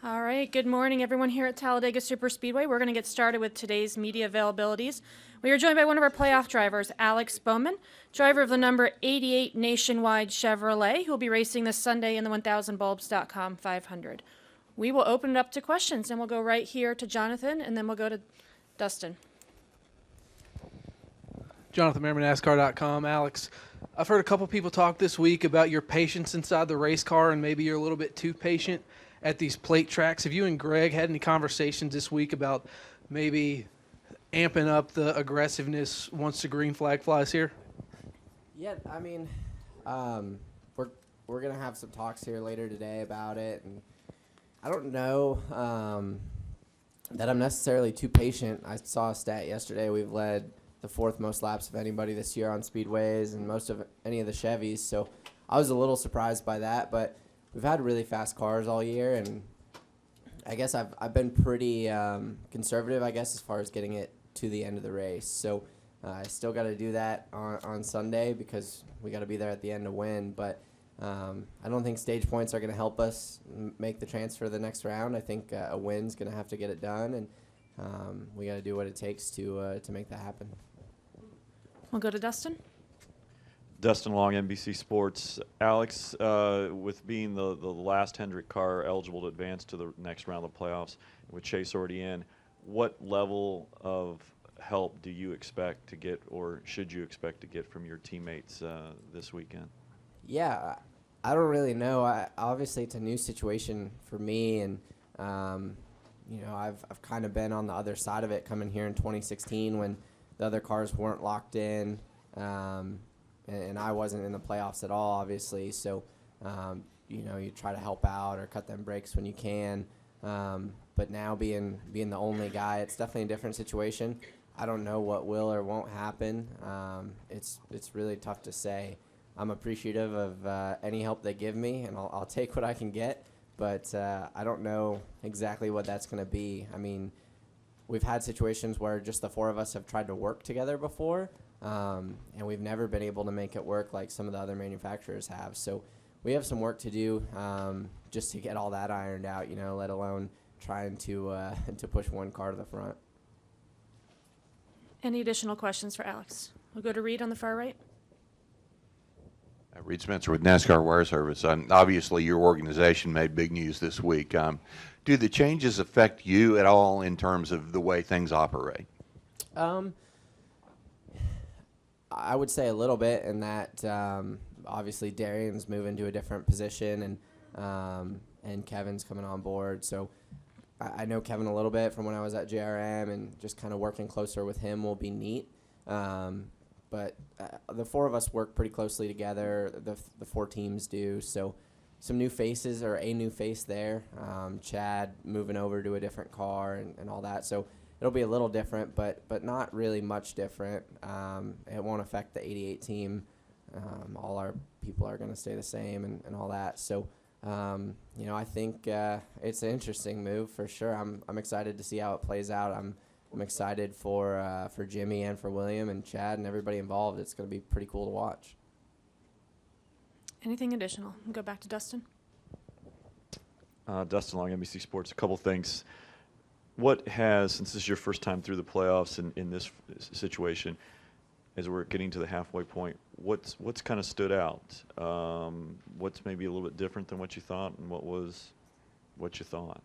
All right, good morning, everyone here at Talladega Superspeedway. We're going to get started with today's media availabilities. We are joined by one of our playoff drivers, Alex Bowman, driver of the number 88 Nationwide Chevrolet, who will be racing this Sunday in the 1000bulbs.com 500. We will open it up to questions, and we'll go right here to Jonathan, and then we'll go to Dustin. Jonathan Merriman, NASCAR.com. Alex, I've heard a couple people talk this week about your patience inside the race car, and maybe you're a little bit too patient at these plate tracks. Have you and Greg had any conversations this week about maybe amping up the aggressiveness once the green flag flies here? Yeah, I mean, we're gonna have some talks here later today about it, and I don't know that I'm necessarily too patient. I saw a stat yesterday. We've led the fourth most laps of anybody this year on speedways, and most of any of the Chevys. So I was a little surprised by that, but we've had really fast cars all year, and I guess I've been pretty conservative, I guess, as far as getting it to the end of the race. So I still got to do that on Sunday because we got to be there at the end to win. But I don't think stage points are going to help us make the transfer the next round. I think a win's going to have to get it done, and we got to do what it takes to make that happen. We'll go to Dustin. Dustin Long, NBC Sports. Alex, with being the last Hendrick car eligible to advance to the next round of the playoffs, with Chase already in, what level of help do you expect to get, or should you expect to get from your teammates this weekend? Yeah, I don't really know. Obviously, it's a new situation for me, and I've kind of been on the other side of it coming here in 2016 when the other cars weren't locked in. And I wasn't in the playoffs at all, obviously. So, you try to help out or cut them breaks when you can. But now being the only guy, it's definitely a different situation. I don't know what will or won't happen. It's really tough to say. I'm appreciative of any help they give me, and I'll take what I can get. But I don't know exactly what that's going to be. I mean, we've had situations where just the four of us have tried to work together before. And we've never been able to make it work like some of the other manufacturers have. So we have some work to do just to get all that ironed out, let alone trying to push one car to the front. Any additional questions for Alex? We'll go to Reed on the far right. Reed Spencer with NASCAR Wire Service. Obviously, your organization made big news this week. Do the changes affect you at all in terms of the way things operate? I would say a little bit in that obviously Darian's moving to a different position, and Kevin's coming on board. So I know Kevin a little bit from when I was at JRM, and just kind of working closer with him will be neat. But the four of us work pretty closely together. The four teams do. So some new faces, or a new face there. Chad moving over to a different car and all that. So it'll be a little different, but not really much different. It won't affect the 88 team. All our people are going to stay the same and all that. So, I think it's an interesting move for sure. I'm excited to see how it plays out. I'm excited for Jimmy and for William and Chad and everybody involved. It's going to be pretty cool to watch. Anything additional? We'll go back to Dustin. Dustin Long, NBC Sports. A couple things. What has, since this is your first time through the playoffs in this situation, as we're getting to the halfway point, what's kind of stood out? What's maybe a little bit different than what you thought, and what you thought?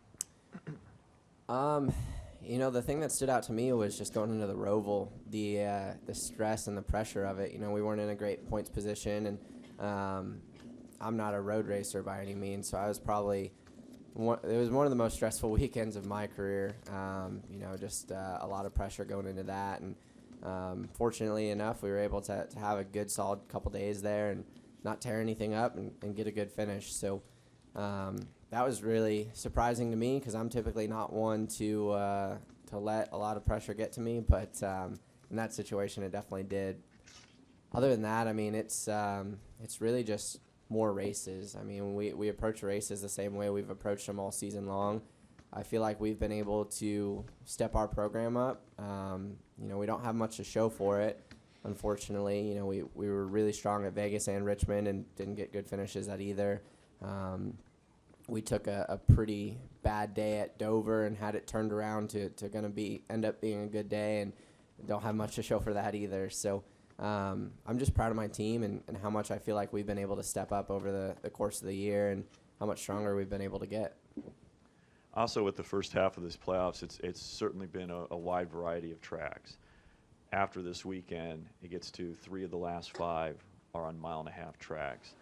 The thing that stood out to me was just going into the Roval, the stress and the pressure of it. We weren't in a great points position, and I'm not a road racer by any means, so I was probably it was one of the most stressful weekends of my career. Just a lot of pressure going into that, and fortunately enough, we were able to have a good, solid couple days there and not tear anything up and get a good finish. So that was really surprising to me because I'm typically not one to let a lot of pressure get to me, but in that situation, it definitely did. Other than that, I mean, it's really just more races. I mean, we approach races the same way we've approached them all season long. I feel like we've been able to step our program up. We don't have much to show for it, unfortunately. We were really strong at Vegas and Richmond and didn't get good finishes at either. we took a pretty bad day at Dover and had it turned around to going to end up being a good day, and don't have much to show for that either. So I'm just proud of my team and how much I feel like we've been able to step up over the course of the year and how much stronger we've been able to get. Also, with the first half of this playoffs, it's certainly been a wide variety of tracks. After this weekend, it gets to 3 of the last 5 are on 1.5-mile tracks.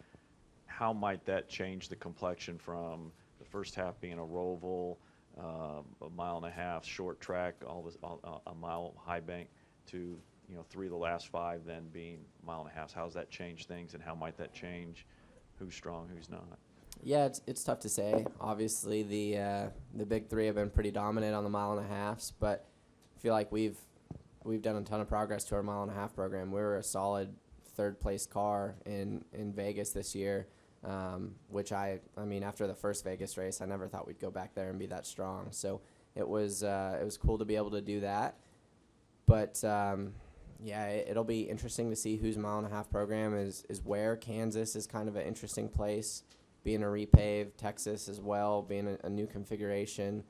How might that change the complexion from the first half being a roval, a 1.5-mile short track, a mile high bank, to 3 of the last 5 then being 1.5 miles? How does that change things, and how might that change who's strong, who's not? Yeah, it's tough to say. Obviously, the big 3 have been pretty dominant on the 1.5 miles, but I feel like we've done a ton of progress to our 1.5 mile program. We were a solid 3rd place car in Vegas this year, which I mean, after the first Vegas race, I never thought we'd go back there and be that strong. So it was cool to be able to do that. But yeah, it'll be interesting to see whose 1.5 mile program is where. Kansas is kind of an interesting place, being a repave. Texas as well, being a new configuration.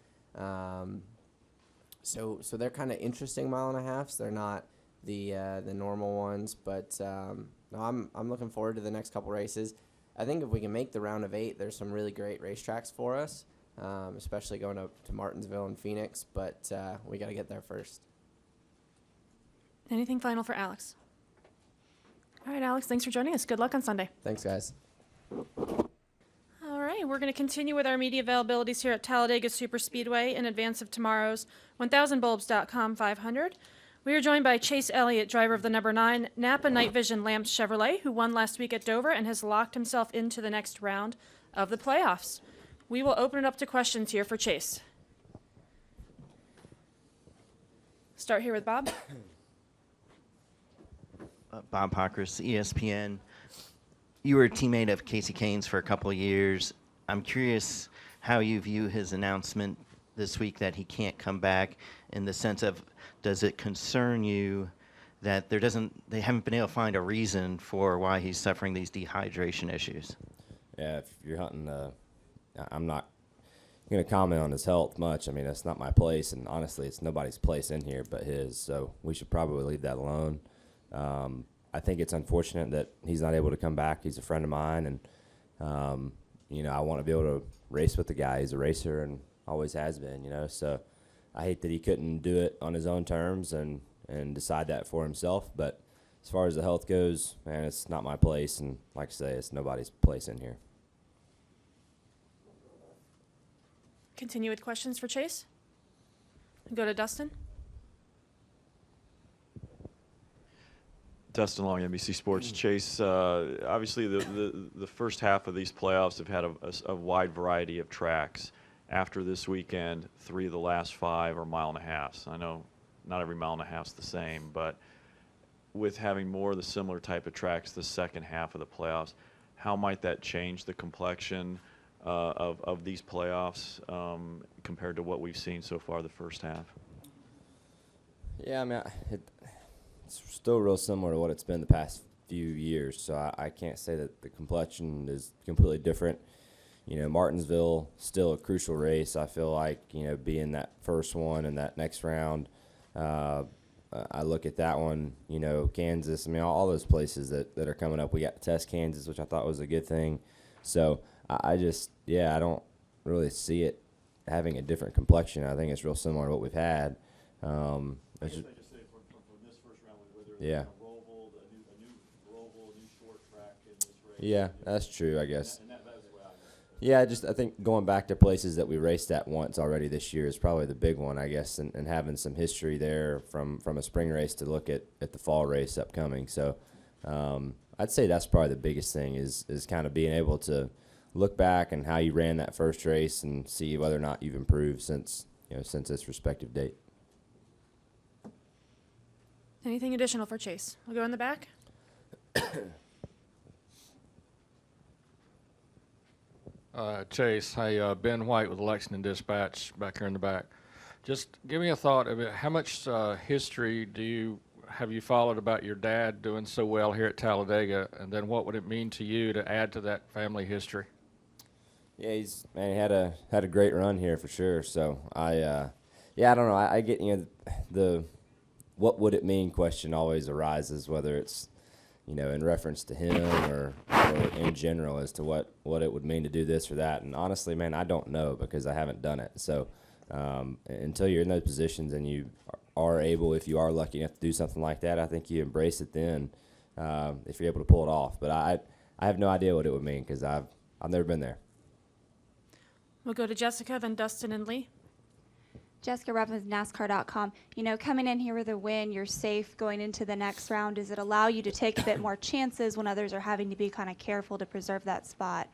So they're kind of interesting 1.5 miles. They're not the normal ones, but no, I'm looking forward to the next couple races. I think if we can make the round of 8, there's some really great racetracks for us, especially going up to Martinsville and Phoenix, but we got to get there first. Anything final for Alex? All right, Alex, thanks for joining us. Good luck on Sunday. Thanks, guys. All right, we're going to continue with our media availabilities here at Talladega Superspeedway in advance of tomorrow's 1000bulbs.com 500. We are joined by Chase Elliott, driver of the number 9 NAPA Nightvision Lamps Chevrolet, who won last week at Dover and has locked himself into the next round of the playoffs. We will open it up to questions here for Chase. Start here with Bob. Bob Pockris, ESPN. You were a teammate of Casey Kane's for a couple of years. I'm curious how you view his announcement this week that he can't come back, in the sense of, does it concern you that they haven't been able to find a reason for why he's suffering these dehydration issues? Yeah, if you're hunting, I'm not going to comment on his health much. I mean, that's not my place, and honestly, it's nobody's place in here but his, so we should probably leave that alone. I think it's unfortunate that he's not able to come back. He's a friend of mine, and, I want to be able to race with the guy. He's a racer and always has been, so I hate that he couldn't do it on his own terms and decide that for himself. But as far as the health goes, man, it's not my place, and like I say, it's nobody's place in here. Continue with questions for Chase. Go to Dustin. Dustin Long, NBC Sports. Chase, obviously the first half of these playoffs have had a wide variety of tracks. After this weekend, 3 of the last 5 are 1.5 miles. I know not every 1.5 miles is the same, but with having more of the similar type of tracks the second half of the playoffs, how might that change the complexion of these playoffs compared to what we've seen so far the first half? Yeah, I mean, it's still real similar to what it's been the past few years, so I can't say that the complexion is completely different. Martinsville, still a crucial race. I feel like, being that first one and that next round, I look at that one, Kansas, I mean, all those places that are coming up. We got to test Kansas, which I thought was a good thing. So I don't really see it having a different complexion. I think it's real similar to what we've had. Yeah. Yeah, that's true, I guess. Yeah, I think going back to places that we raced at once already this year is probably the big one, I guess, and having some history there from a spring race to look at the fall race upcoming. So I'd say that's probably the biggest thing is kind of being able to look back and how you ran that first race and see whether or not you've improved since its respective date. Anything additional for Chase? We'll go in the back. Chase, hey, Ben White with the Lexington Dispatch back here in the back. Just give me a thought of it. How much history have you followed about your dad doing so well here at Talladega, and then what would it mean to you to add to that family history? Yeah, he had a great run here for sure. So I don't know. I get the what would it mean question always arises, whether it's in reference to him or in general as to what it would mean to do this or that. And honestly, man, I don't know because I haven't done it. So until you're in those positions and you are able, if you are lucky enough to do something like that, I think you embrace it then if you're able to pull it off. But I have no idea what it would mean because I've never been there. We'll go to Jessica, then Dustin and Lee. Jessica Rupp with NASCAR.com. Coming in here with a win, you're safe going into the next round. Does it allow you to take a bit more chances when others are having to be kind of careful to preserve that spot?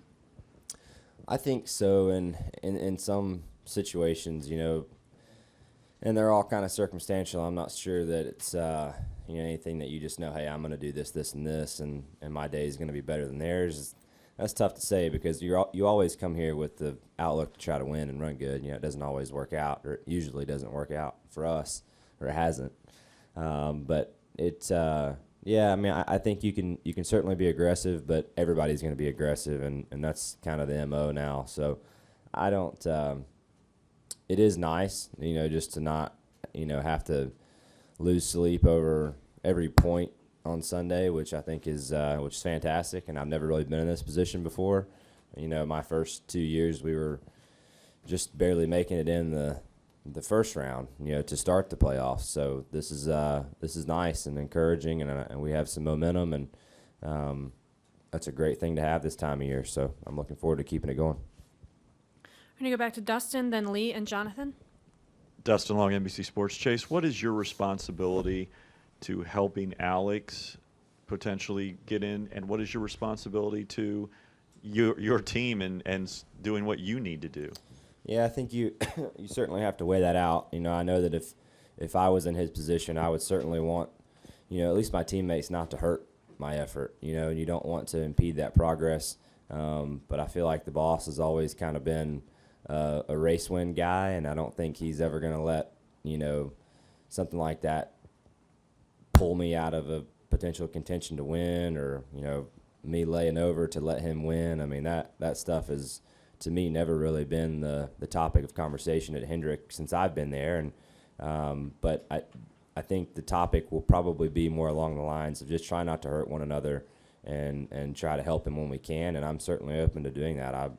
I think so. In some situations, and they're all kind of circumstantial. I'm not sure that it's anything that you just know, hey, I'm going to do this, this, and this, and my day is going to be better than theirs. That's tough to say because you always come here with the outlook to try to win and run good. It doesn't always work out, or it usually doesn't work out for us, or it hasn't. But it's I think you can certainly be aggressive, but everybody's going to be aggressive, and that's kind of the MO now. So I don't. It is nice, just to not have to lose sleep over every point on Sunday, which I think is fantastic, and I've never really been in this position before. My first 2 years we were just barely making it in the first round, to start the playoffs. So this is nice and encouraging, and we have some momentum, and that's a great thing to have this time of year. So I'm looking forward to keeping it going. We're going to go back to Dustin, then Lee and Jonathan. Dustin Long, NBC Sports. Chase, what is your responsibility to helping Alex potentially get in, and what is your responsibility to your team and doing what you need to do? Yeah, I think you you certainly have to weigh that out. I know that if I was in his position, I would certainly want at least my teammates not to hurt my effort. And you don't want to impede that progress. But I feel like the boss has always kind of been a race win guy, and I don't think he's ever going to let something like that pull me out of a potential contention to win, or me laying over to let him win. I mean, that stuff is, to me, never really been the topic of conversation at Hendrick since I've been there. And but I think the topic will probably be more along the lines of just try not to hurt one another and try to help him when we can. And I'm certainly open to doing that.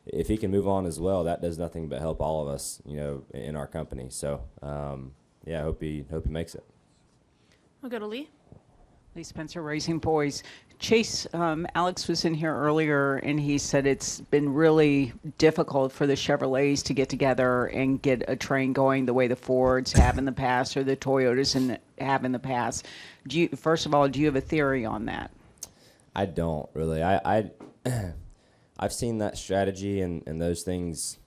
If he can move on as well, that does nothing but help all of us in our company. So I hope he makes it. We'll go to Lee. Lee Spencer, Racing Boys. Chase, Alex was in here earlier, and he said it's been really difficult for the Chevrolets to get together and get a train going the way the Fords have in the past or the Toyotas have in the past. First of all, do you have a theory on that? I don't really. I've seen that strategy and those things.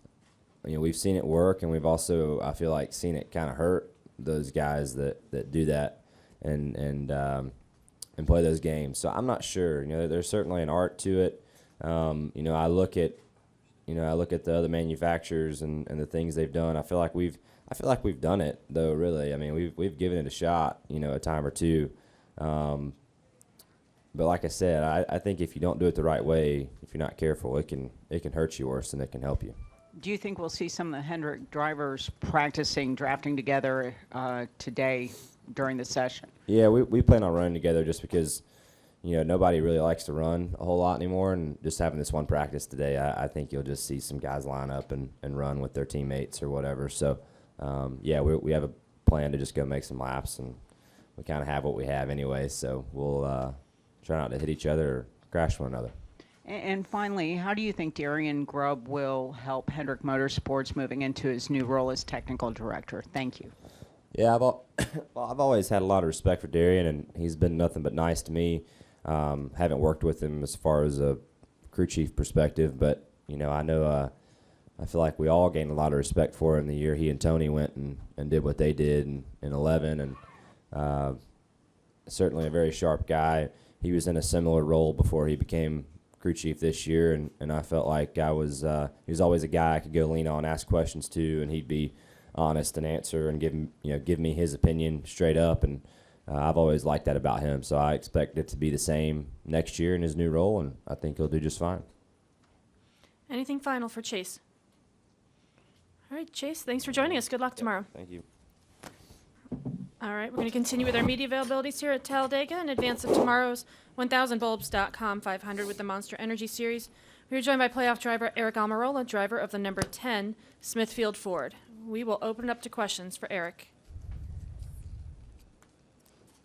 We've seen it work, and we've also, I feel like, seen it kind of hurt those guys that do that and play those games. So I'm not sure. There's certainly an art to it. I look at the other manufacturers and the things they've done. I feel like we've done it though. Really, I mean, we've given it a shot. A time or two. But like I said, I think if you don't do it the right way, if you're not careful, it can hurt you worse than it can help you. Do you think we'll see some of the Hendrick drivers drafting together today during the session? Yeah, we plan on running together just because, nobody really likes to run a whole lot anymore. And just having this one practice today, I think you'll just see some guys line up and run with their teammates or whatever. So, we have a plan to just go make some laps, and we kind of have what we have anyway. So we'll try not to hit each other or crash one another. And finally, how do you think Darian Grubb will help Hendrick Motorsports moving into his new role as technical director? Thank you. Yeah, I've always had a lot of respect for Darian, and he's been nothing but nice to me. Haven't worked with him as far as a crew chief perspective, but I feel like we all gained a lot of respect for him the year he and Tony went and did what they did in 11, and certainly a very sharp guy. He was in a similar role before he became crew chief this year, and I felt like he was always a guy I could go lean on, ask questions to, and he'd be honest and answer and give me his opinion straight up, and I've always liked that about him. So I expect it to be the same next year in his new role, and I think he'll do just fine. Anything final for Chase? All right, Chase, thanks for joining us. Good luck tomorrow. Thank you. All right, we're going to continue with our media availabilities here at Talladega in advance of tomorrow's 1000bulbs.com 500 with the Monster Energy Series. We are joined by playoff driver Aric Almirola, driver of the number 10 Smithfield Ford. We will open it up to questions for Aric.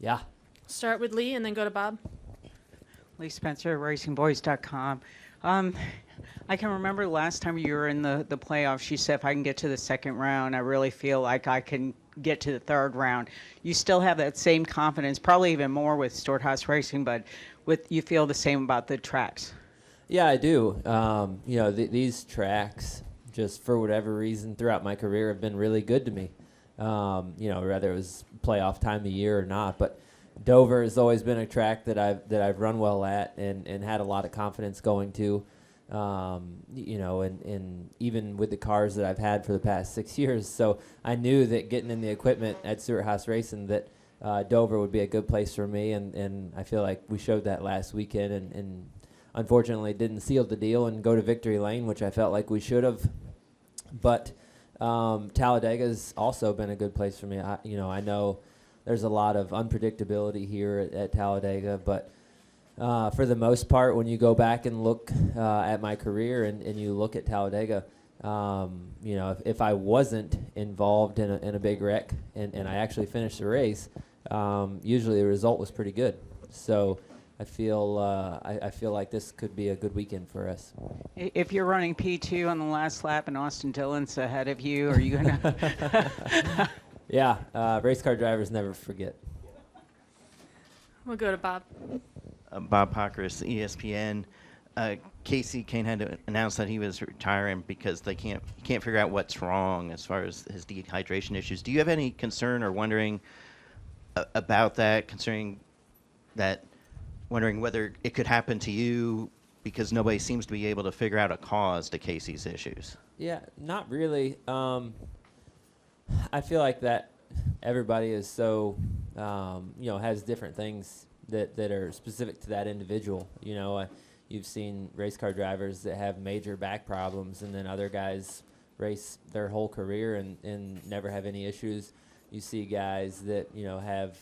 Yeah. Start with Lee and then go to Bob. Lee Spencer, RacingBoys.com. I can remember last time you were in the playoffs, you said if I can get to the second round, I really feel like I can get to the third round. You still have that same confidence, probably even more with Storehouse Racing, but you feel the same about the tracks. Yeah, I do. These tracks, just for whatever reason, throughout my career, have been really good to me. Whether it was playoff time of year or not. But Dover has always been a track that I've run well at and had a lot of confidence going to. And even with the cars that I've had for the past 6 years. So I knew that getting in the equipment at Storehouse Racing that Dover would be a good place for me, and I feel like we showed that last weekend and unfortunately didn't seal the deal and go to victory lane, which I felt like we should have. But Talladega's also been a good place for me. I know there's a lot of unpredictability here at Talladega, but for the most part, when you go back and look at my career and you look at Talladega, if I wasn't involved in a big wreck and I actually finished the race, usually the result was pretty good. So I feel like this could be a good weekend for us. If you're running P2 on the last lap and Austin Dillon's ahead of you, are you going to? Yeah, race car drivers never forget. We'll go to Bob. Bob Pockris, ESPN. Casey Kane had to announce that he was retiring because he can't figure out what's wrong as far as his dehydration issues. Do you have any concern or wondering about that, wondering whether it could happen to you because nobody seems to be able to figure out a cause to Casey's issues? Yeah, not really. I feel like that everybody is so, has different things that are specific to that individual. You've seen race car drivers that have major back problems, and then other guys race their whole career and never have any issues. You see guys that, have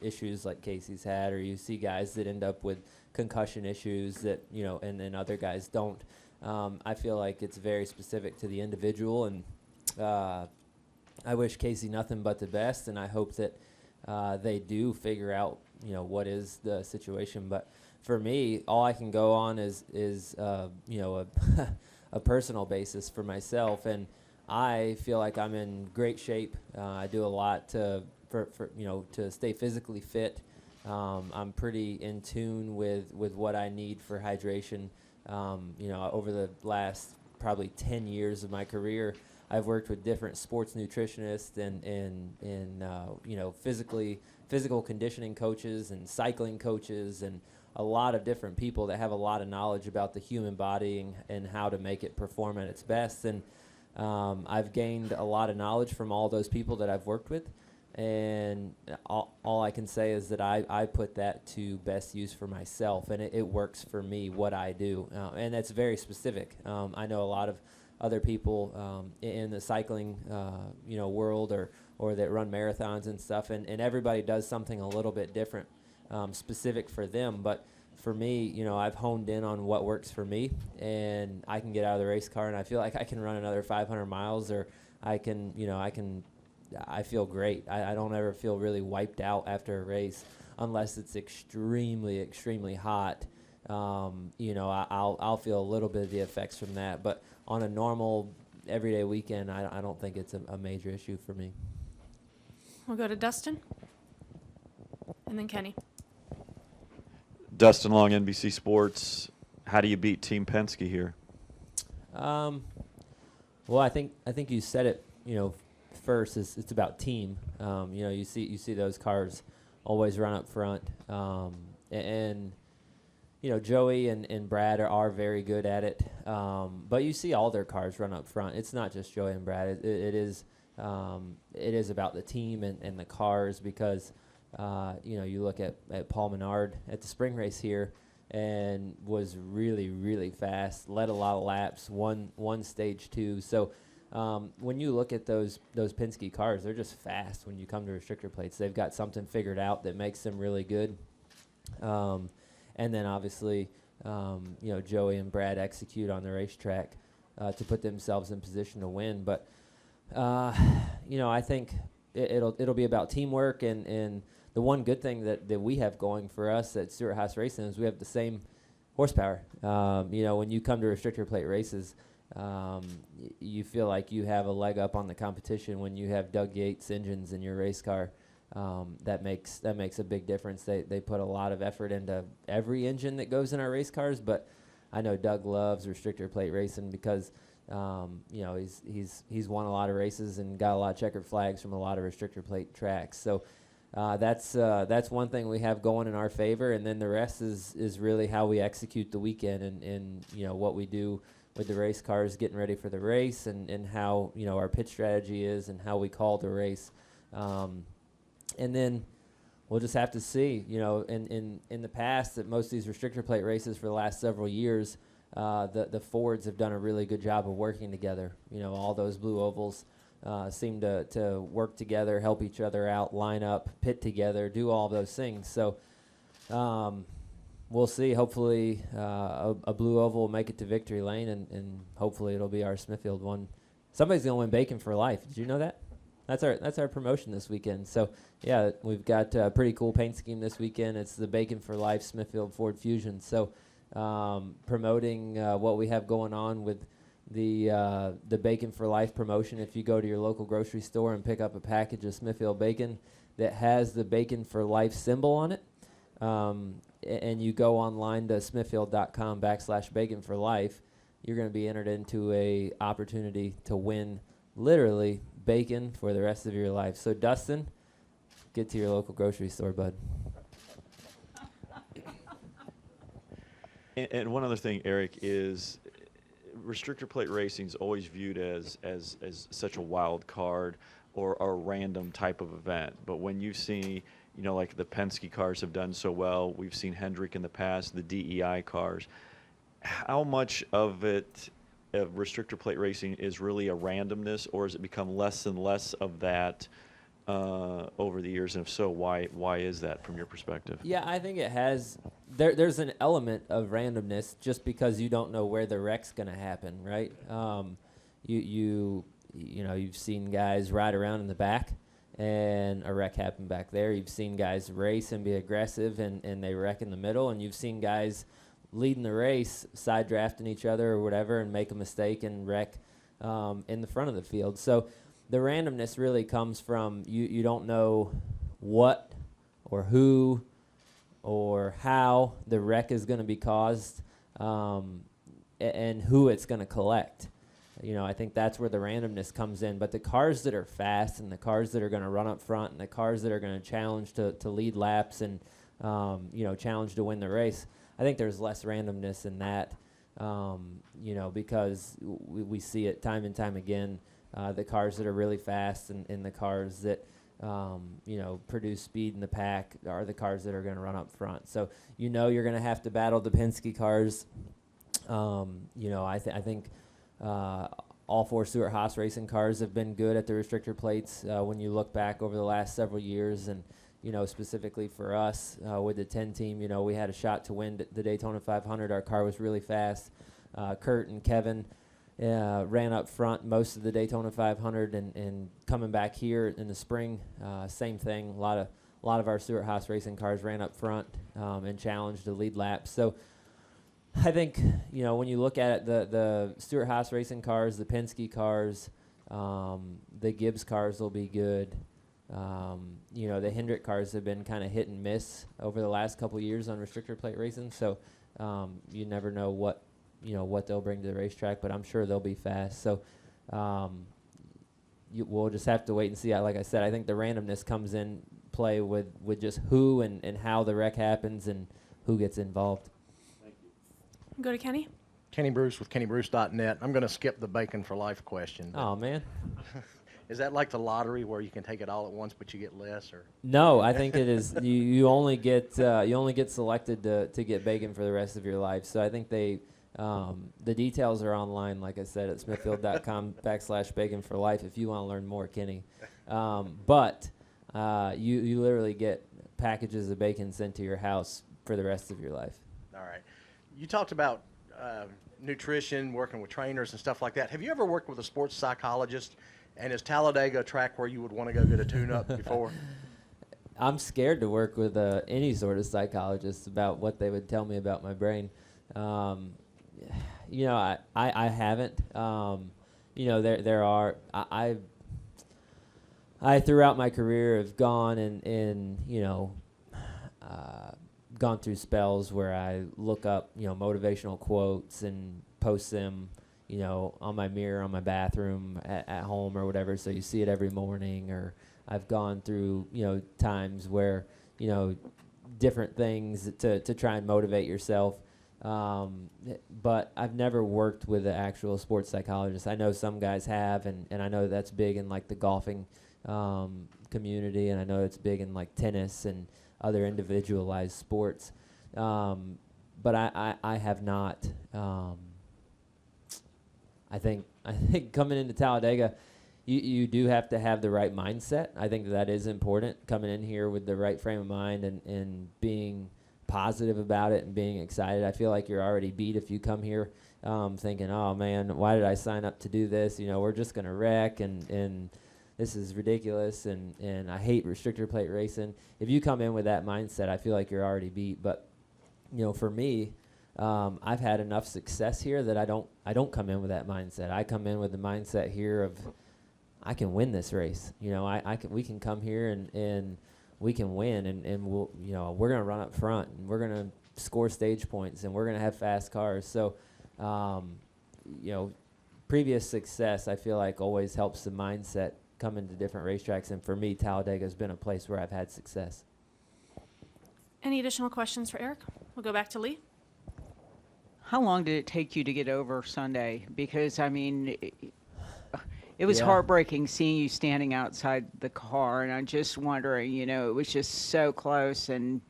issues like Casey's had, or you see guys that end up with concussion issues that, and then other guys don't. I feel like it's very specific to the individual, and I wish Casey nothing but the best, and I hope that they do figure out, what is the situation. But for me, all I can go on is a personal basis for myself, and I feel like I'm in great shape. I do a lot to stay physically fit. I'm pretty in tune with what I need for hydration. Over the last probably 10 years of my career, I've worked with different sports nutritionists and physical conditioning coaches and cycling coaches and a lot of different people that have a lot of knowledge about the human body and how to make it perform at its best. And I've gained a lot of knowledge from all those people that I've worked with. And all I can say is that I put that to best use for myself, and it works for me, what I do. And that's very specific. I know a lot of other people in the cycling world or that run marathons and stuff, and everybody does something a little bit different, specific for them. But for me, I've honed in on what works for me, and I can get out of the race car and I feel like I can run another 500 miles, or I feel great. I don't ever feel really wiped out after a race unless it's extremely, extremely hot. I'll feel a little bit of the effects from that. But on a normal, everyday weekend, I don't think it's a major issue for me. We'll go to Dustin and then Kenny. Dustin Long, NBC Sports. How do you beat Team Penske here? Well, I think you said it. First is it's about team. You see those cars always run up front, and Joey and Brad are very good at it. But you see all their cars run up front. It's not just Joey and Brad. It is about the team and the cars, because you look at Paul Menard at the spring race here. and was really, really fast. Led a lot of laps. Won stage 2. So when you look at those Penske cars, they're just fast when you come to restrictor plates. They've got something figured out that makes them really good. And then obviously, Joey and Brad execute on the racetrack to put themselves in position to win. But I think it'll be about teamwork, and the one good thing that we have going for us at Stewart-Haas Racing is we have the same horsepower. When you come to restrictor plate races, you feel like you have a leg up on the competition when you have Doug Yates engines in your race car. That makes a big difference. They put a lot of effort into every engine that goes in our race cars, but I know Doug loves restrictor plate racing because he's won a lot of races and got a lot of checkered flags from a lot of restrictor plate tracks. So that's one thing we have going in our favor, and then the rest is really how we execute the weekend and what we do with the race cars getting ready for the race, and how our pitch strategy is and how we call the race. And then we'll just have to see, in the past that most of these restrictor plate races for the last several years, the Fords have done a really good job of working together. All those blue ovals seem to work together, help each other out, line up, pit together, do all those things. So we'll see. Hopefully a blue oval will make it to victory lane, and hopefully it'll be our Smithfield one. Somebody's going to win bacon for life. Did you know that? That's our promotion this weekend. So, yeah, we've got a pretty cool paint scheme this weekend. It's the Bacon for Life Smithfield Ford Fusion. So, promoting what we have going on with the Bacon for Life promotion. If you go to your local grocery store and pick up a package of Smithfield bacon that has the Bacon for Life symbol on it, and you go online to smithfield.com/bacon for life, you're going to be entered into a opportunity to win literally bacon for the rest of your life. So Dustin, get to your local grocery store, bud. And one other thing, Aric, is restrictor plate racing is always viewed as such a wild card or a random type of event. But when you see, like the Penske cars have done so well, we've seen Hendrick in the past, the DEI cars, how much of it of restrictor plate racing is really a randomness, or has it become less and less of that over the years? And if so, why is that from your perspective? Yeah, I think it has. There's an element of randomness just because you don't know where the wreck's going to happen, right? You've seen guys ride around in the back and a wreck happen back there. You've seen guys race and be aggressive and they wreck in the middle, and you've seen guys leading the race, side drafting each other or whatever, and make a mistake and wreck in the front of the field. So the randomness really comes from you don't know what or who or how the wreck is going to be caused and who it's going to collect. I think that's where the randomness comes in. But the cars that are fast and the cars that are going to run up front and the cars that are going to challenge to lead laps and challenge to win the race, I think there's less randomness in that, because we see it time and time again. The cars that are really fast and the cars that, produce speed in the pack are the cars that are going to run up front. So, you're going to have to battle the Penske cars. I think all 4 Stewart-Haas racing cars have been good at the restrictor plates when you look back over the last several years. And specifically for us with the 10 team, we had a shot to win the Daytona 500. Our car was really fast. Kurt and Kevin ran up front most of the Daytona 500, and coming back here in the spring, same thing. A lot of our Stewart-Haas racing cars ran up front and challenged to lead laps. So I think when you look at it, the Stewart-Haas racing cars, the Penske cars, the Gibbs cars will be good. The Hendrick cars have been kind of hit and miss over the last couple years on restrictor plate racing, so you never know what they'll bring to the racetrack, but I'm sure they'll be fast. So we'll just have to wait and see. Like I said, I think the randomness comes in play with just who and how the wreck happens and who gets involved. Thank you. Go to Kenny. Kenny Bruce with KennyBruce.net. I'm going to skip the Bacon for Life question. Oh, man. Is that like the lottery where you can take it all at once, but you get less? Or No, I think it is. You only get selected to get bacon for the rest of your life. So I think the details are online, like I said, at smithfield.com/bacon for life if you want to learn more, Kenny. But you literally get packages of bacon sent to your house for the rest of your life. all right, you talked about nutrition, working with trainers and stuff like that. Have you ever worked with a sports psychologist? And is Talladega a track where you would want to go get a tune-up before? I'm scared to work with any sort of psychologist about what they would tell me about my brain. I haven't. There are. I throughout my career have gone and gone through spells where I look up motivational quotes and post them on my mirror, on my bathroom, at home or whatever, so you see it every morning. Or I've gone through, times where, different things to try and motivate yourself. But I've never worked with an actual sports psychologist. I know some guys have, and I know that's big in, like, the golfing community, and I know it's big in, like, tennis and other individualized sports. But I have not. I think coming into Talladega, you do have to have the right mindset. I think that is important, coming in here with the right frame of mind and being positive about it and being excited. I feel like you're already beat if you come here thinking, oh, man, why did I sign up to do this? We're just going to wreck, and this is ridiculous, and I hate restrictor plate racing. If you come in with that mindset, I feel like you're already beat. But, for me, I've had enough success here that I don't come in with that mindset. I come in with the mindset here of I can win this race. We can come here and we can win, and we'll we're gonna run up front, and we're gonna score stage points, and we're gonna have fast cars. So previous success I feel like always helps the mindset come into different racetracks, and for me, Talladega has been a place where I've had success. Any additional questions for Aric? We'll go back to Lee. How long did it take you to get over Sunday? Because, I mean, it was Yeah. heartbreaking seeing you standing outside the car, and I'm just wondering, it was just so close. And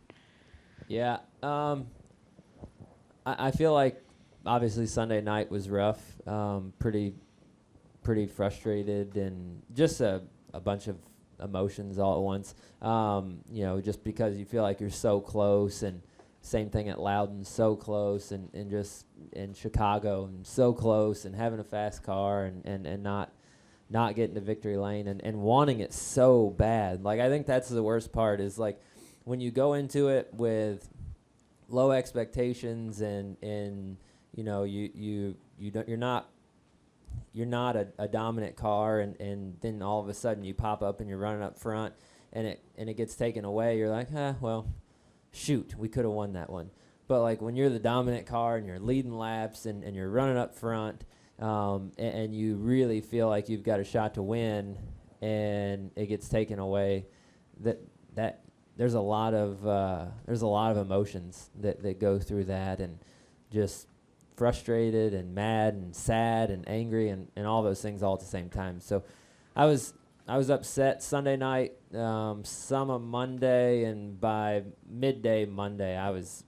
Yeah, I feel like obviously Sunday night was rough, pretty frustrated, and just a bunch of emotions all at once. Just because you feel like you're so close, and same thing at Loudon, so close, and just in Chicago, and so close, and having a fast car, and not getting to victory lane, and wanting it so bad. Like, I think that's the worst part, is like when you go into it with low expectations, and you're not a dominant car, and then all of a sudden you pop up and you're running up front, and it gets taken away. You're like, well, shoot, we could have won that one. But like when you're the dominant car and you're leading laps, and you're running up front, and you really feel like you've got a shot to win, and it gets taken away, that there's a lot of emotions that go through that, and just frustrated and mad and sad and angry, and all those things all at the same time. So I was upset Sunday night, some of Monday, and by midday Monday I was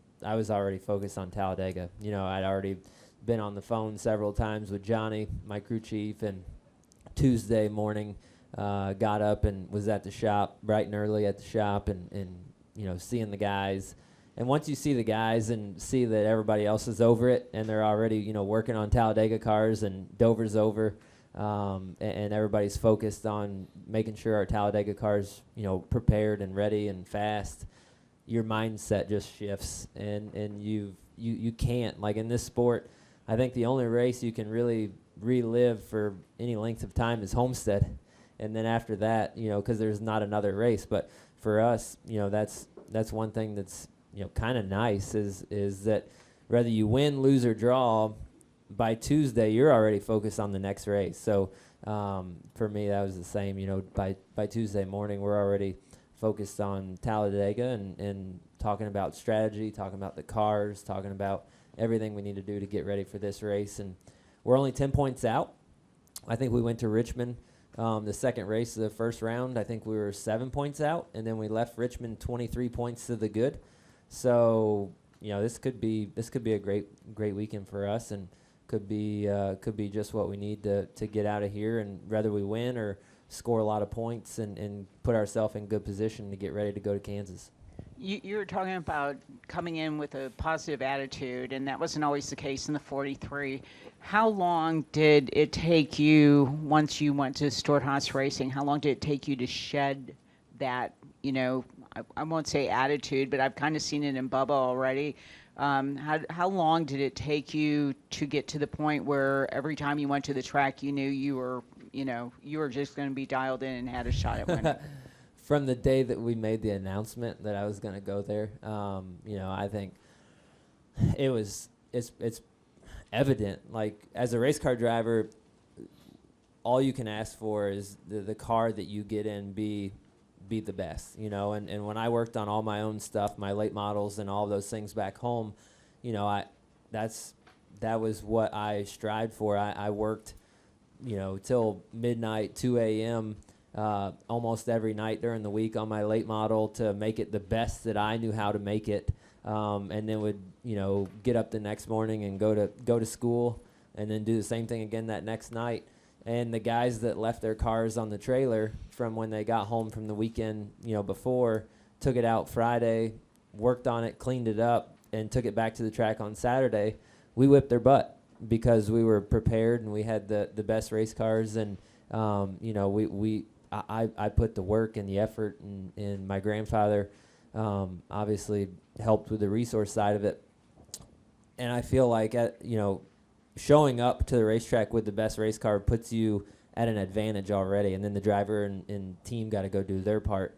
already focused on Talladega. I'd already been on the phone several times with Johnny, my crew chief, and Tuesday morning got up and was at the shop bright and early at the shop, and seeing the guys. And once you see the guys and see that everybody else is over it, and they're already working on Talladega cars, and Dover's over, and everybody's focused on making sure our Talladega cars prepared and ready and fast, your mindset just shifts, and you can't, like in this sport, I think the only race you can really relive for any length of time is Homestead, and then after that, because there's not another race. But for us, that's one thing that's kind of nice, is that whether you win, lose, or draw, by Tuesday you're already focused on the next race. So for me, that was the same. By Tuesday morning we're already focused on Talladega, and talking about strategy, talking about the cars, talking about everything we need to do to get ready for this race. And we're only 10 points out. I think we went to Richmond The second race of the first round, I think we were 7 points out, and then we left Richmond 23 points to the good. So, this could be a great weekend for us, and could be just what we need to get out of here, and whether we win or score a lot of points and put ourselves in good position to get ready to go to Kansas. You were talking about coming in with a positive attitude, and that wasn't always the case in the 43. How long did it take you, once you went to Storthouse Racing, how long did it take you to shed that, I won't say attitude, but I've kind of seen it in Bubba already. How long did it take you to get to the point where every time you went to the track, you knew you were just going to be dialed in and had a shot at winning? From the day that we made the announcement that I was going to go there, I think it's evident. Like, as a race car driver, all you can ask for is the car that you get in be the best, and when I worked on all my own stuff, my late models and all those things back home, that was what I strived for. I worked, till midnight, 2 a.m., almost every night during the week on my late model to make it the best that I knew how to make it, and then would get up the next morning and go to school, and then do the same thing again that next night. And the guys that left their cars on the trailer from when they got home from the weekend before, took it out Friday, worked on it, cleaned it up, and took it back to the track on Saturday, we whipped their butt because we were prepared and we had the best race cars, and I put the work and the effort, and my grandfather obviously helped with the resource side of it. And I feel like, showing up to the racetrack with the best race car puts you at an advantage already. And then the driver and team got to go do their part.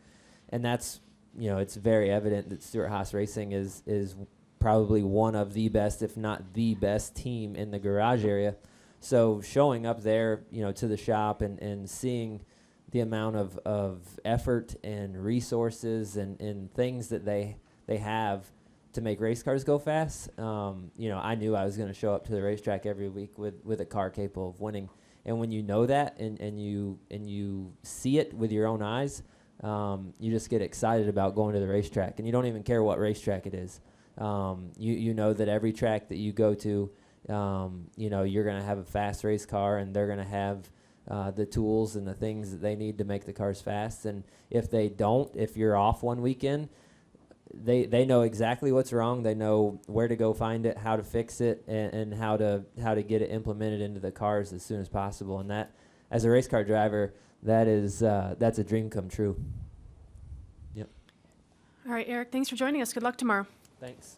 And that's, it's very evident that Stewart-Haas Racing is probably one of the best, if not the best team in the garage area. So showing up there, to the shop and seeing the amount of effort and resources and things that they have to make race cars go fast, I knew I was going to show up to the racetrack every week with a car capable of winning. And when you know that and you see it with your own eyes, you just get excited about going to the racetrack, and you don't even care what racetrack it is. You know that every track that you go to, you're going to have a fast race car, and they're going to have the tools and the things that they need to make the cars fast. And if they don't, if you're off one weekend, they know exactly what's wrong. They know where to go find it, how to fix it, and how to get it implemented into the cars as soon as possible. And that, as a race car driver, that's a dream come true. Yep. All right, Aric, thanks for joining us. Good luck tomorrow. Thanks.